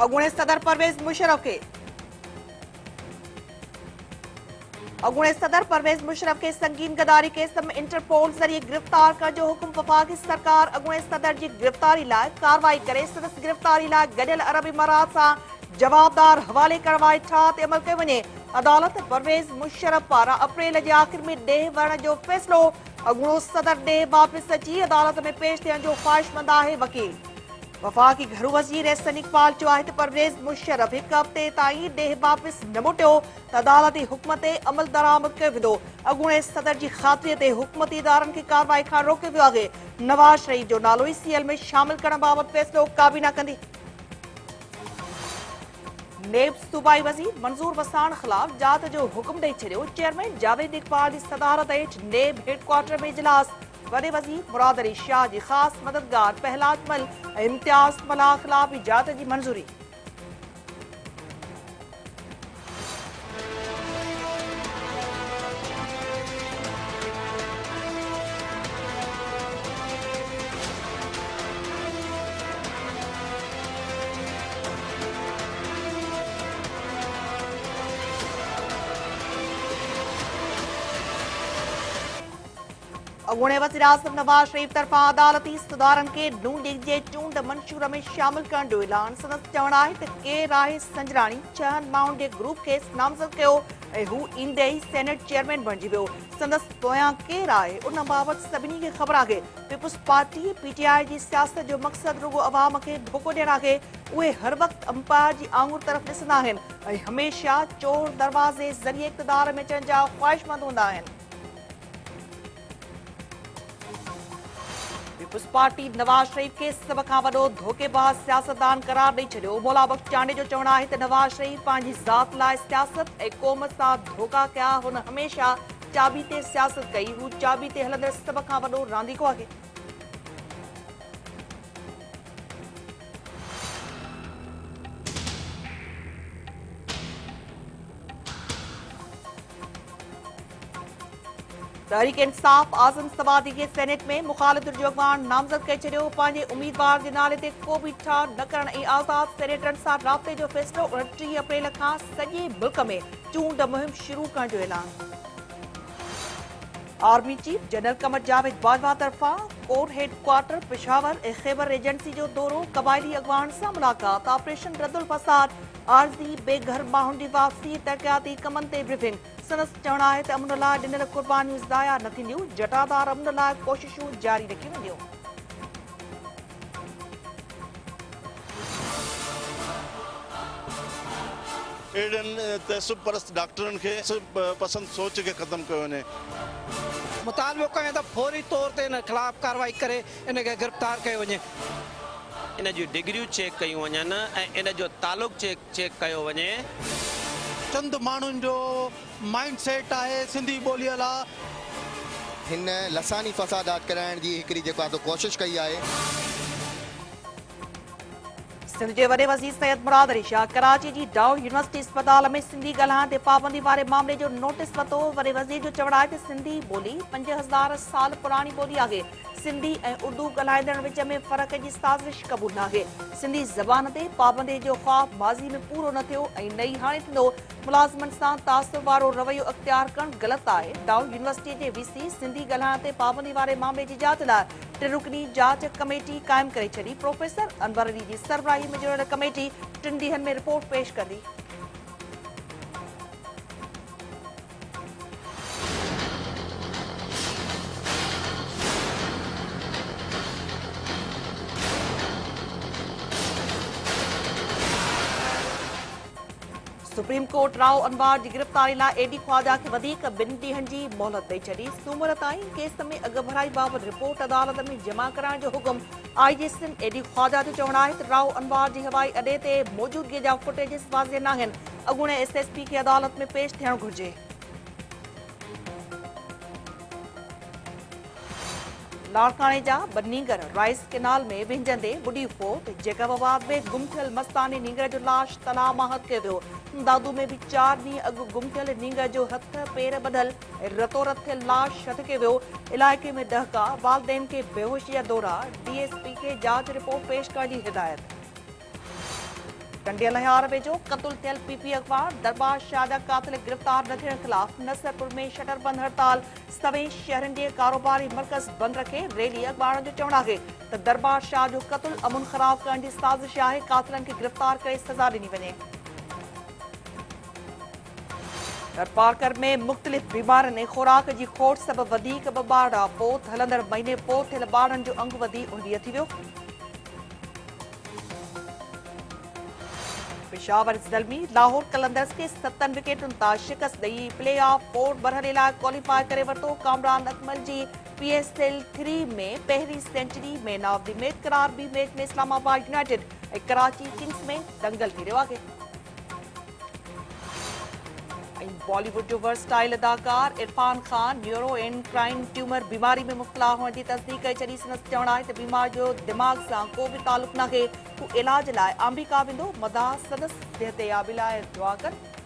अगुणे सदर परवेज मुशर्रफ के संगीन गद्दारी केस में इंटरपोल जरिए गिरफ्तार कर जो हुक्म वफाकी सरकार अगुणे सदर की गिरफ्तारी लाइ कार्रवाई करे संदसि गिरफ्तारी लाइ गडियल अरब इमारात से जवाबदार हवाले करवाए छा ते अमल कयो वञे। अदालत परवेज मुशर्रफ पारा अप्रैल के आखिर में ॾेह वरण जो फैसलो अगुणो सदर ॾेह वापस अची अदालत में पेश थियण जो ख्वाहिशमंद है वकील। वफाकी घर वज़ीर एहसन इकबाल चयो आहे त परवेज मुशर्रफ हिकु हफ़्ते ताईं ॾेह वापस न मोटियो त अदालती हुक्म ते अमल दरामद कयो वेंदो। अगुणे सदर जी ख़ातिरीअ ते हुकूमती इदारनि खे कार्रवाई खां रोकियो वियो आहे। नवाज़ शरीफ जो नालो ECL में शामिल करण बाबति फैसलो काबीना कंदी। नेब सूबाई वज़ीर मंजूर वसाण ख़िलाफ़ जांच जो हुक्म ॾेई छॾियो। चेयरमैन जावेद इकबाल जी सदारत हेठि नेब हेडक्वार्टर में इजलास। वॾे वज़ीर मुराद अली शाह जी ख़ासि मददगार पहलाज मल ऐं इम्तियाज़ मलाह ख़िलाफ़ भी जांच जी मंज़ूरी। अगुणे वज़ीर आज़म नवाज शरीफ तरफां अदालती सुधारनि खे नून लीग जे चूंड मंशूर में शामिल करण जो ऐलान। संदसि चवणु आहे त केर आहे संजराणी 6 माण्हुनि जे ग्रुप खे नामज़द कयो ऐं हू ईंदे ई सेनेट चेयरमैन बणिजी वियो। संदसि पोयां केर आहे उन बाबति सभिनी खे ख़बर आहे। पीपुल्स पार्टी PTI जी सियासत जो मक़सदु रुगो अवाम खे धोखो ॾियणु आहे। उहे हर वक़्तु अंपायर जी आङुर तरफ़ ॾिसंदा आहिनि ऐं हमेशह चोर दरवाज़े ज़रिए इक़्तिदार में अचण जा ख़्वाहिशमंद हूंदा आहिनि। पीपुल्स पार्टी नवाज शरीफ के सभ खां वॾो धोखेबाज़ सियासतदान करार ॾेई छॾियो। मौला बख्श चांडे जो चवणु आहे त नवाज शरीफ पंहिंजी ज़ात लाइ सियासत ऐं क़ौम सां धोखा कया। हुन हमेशह चाबी ते सियासत कई। हू चाबी ते हलंदड़ सभ खां वॾो रांदीको आहे। तहरीक इंसाफ आज़म सवादी के सेनेट में मुखालिफ़ जो अॻवान नामज़द करे छॾियो। पंहिंजे उम्मीदवार जे नाले ते को बि ठाह न करण ऐं आज़ाद सेनेटरनि सां राब्ते जो फ़ैसिलो 29 अप्रैल खां सॼे मुल्क में चूंड मुहिम शुरू करण जो ऐलान। Army chief general Qamar Javed Bajwa तरफां कोर हेडक्वार्टर पेशावर ऐं ख़ैबर एजेंसी जो दौरो। क़बाइली अॻवान सां मुलाक़ात। ऑपरेशन रद्दुल फसाद आर्ज़ी बेघर माण्हुनि जी वापसी तरक़ियाती कमनि ते ब्रीफिंग। संदसि चवणु आहे त अमन लाइ ॾिनल क़ुर्बानियूं ज़ाया न थींदियूं। जटादार अमन लाइ कोशिशूं जारी रखियूं वेंदियूं। एडन तहसुब परस्त डॉक्टरन के पसंद सोच के खत्म कयो वञे। मुतालबो कयूं त फौरी तौर ते इन खिलाफ़ कार्रवाई करे इन खे गिरफ़्तार कयो वञे। इन जी डिग्रियूं चेक कयूं वञनि ऐं इन जो तालुक चेक कयो वञे। चंद माण्हुनि जो माइंड सेट आहे सिंधी ॿोलीअ लाइ। हिन लसानी फ़सादात कराइण जी हिकिड़ी जेको आहे कोशिश कई आहे। सिंध के वॾे वज़ीर सैयद मुराद अली शाह कराची जी डाउ यूनिवर्सिटी अस्पताल में सिंधी ॻाल्हाइण ते पाबंदी वारे मामले जो नोटिस वरितो। वॾे वज़ीर जो चवणु आहे त सिंधी ॿोली 5000 साल पुरानी ॿोली आहे। सिंधी ऐं उर्दू ॻाल्हाईंदड़ विच में फ़र्क़ जी साज़िश क़बूल न आहे। सिंधी ज़बान ते पाबंदी जो ख़्वाब माज़ी में पूरो न थियो ऐं न ई हाणे थींदो। मुलाज़िमनि सां तासुब वारो रवैयो अख़्तियार करणु ग़लति आहे। डाउ यूनिवर्सिटी जे VC सिंधी ॻाल्हाइण ते पाबंदी वारे मामले जी जांच लाइ 3 रुकनी जांच कमेटी क़ाइमु करे छॾी। प्रोफेसर अनवर अली जी सरबराही में जुड़ियल कमेटी 3 ॾींहनि में रिपोर्ट पेश कंदी। सुप्रीम कोर्ट राव अनवार की गिरफ्तारी लाइ एडी ख्वाजा के 2 ॾींहनि जी मोहलत ॾेई छॾी। सूमर ताईं केस में अॻु भराई बाबति रिपोर्ट अदालत में जमा कराइण जो हुकुम। IG सिंध एडी ख्वाजा जो चवणु आहे त राव अनवार जी हवाई अॾे ते मौजूदगीअ जा फुटेजिस वाज़िह न आहिनि। अॻूणे SSP खे अदालत में पेश थियणु घुरिजे। लाड़काने जा बदनीगर राइस केनाल में विंझंदे बुडी फोर्ट जैकबाबाद में गुम थियल मस्तानी नींगर जो लाश तलाउ मां हथ कयो वियो। दादू में भी 4 ॾींहं अॻु गुम थियल नींगर जो हथ पेर ॿधल ऐं रतो रत थियल लाश हथ कयो वियो। इलाइक़े में दहका वालदेन खे बेहोशी जा दौरा। DSP खे जांच रिपोर्ट पेश करण जी हिदायत। कंडियल हयार वेझो क़त्ल थियल पीपी अख़बार दरबार शाह जा कातिल गिरफ़्तार न थियण ख़िलाफ़ नसरपुर में शटरबंद हड़ताल सवें शहरनि जे कारोबारी मर्कज़ बंद रखे रैली अख़बारनि जो चवणु आहे त दरबार शाह जो क़त्ल अमुन ख़राब करण जी साज़िश आहे कातिलनि खे गिरफ़्तार करे सज़ा ॾिनी वञे। पार्कर में मुख़्तलिफ़ बीमारियुनि ऐं खुराक जी खोट सबबि वधीक ॿ ॿार पोइ हलंदड़ महीने पोइ थियल ॿारनि जो अंग वधी 19 थी वियो। पेशावर ज़ल्मी लाहौर कलंदर्स के 7 विकेटुनि तां शिकस्त ॾेई प्ले ऑफ 4 मरहले लाइ क्वालीफाई करे वरितो। कामरान अकमल जी PSL 3 में पहिरीं century man of the match करार। ॿी मैच में इस्लामाबाद यूनाइटेड ऐं कराची किंग्स में दंगल थी रहियो आहे। बॉलीवुड जो वर्सटाइल अदाकार इरफान खान न्यूरो एंडक्राइन ट्यूमर बीमारी में मुब्तला हुअण जी तस्दीक करे छॾी। संदसि चवणु आहे त बीमार जो दिमाग़ सां को बि तालुक़ नाहे। हू इलाज लाइ अमेरिका वेंदो। मदाह संदसि सिहत याबी लाइ दुआ कनि।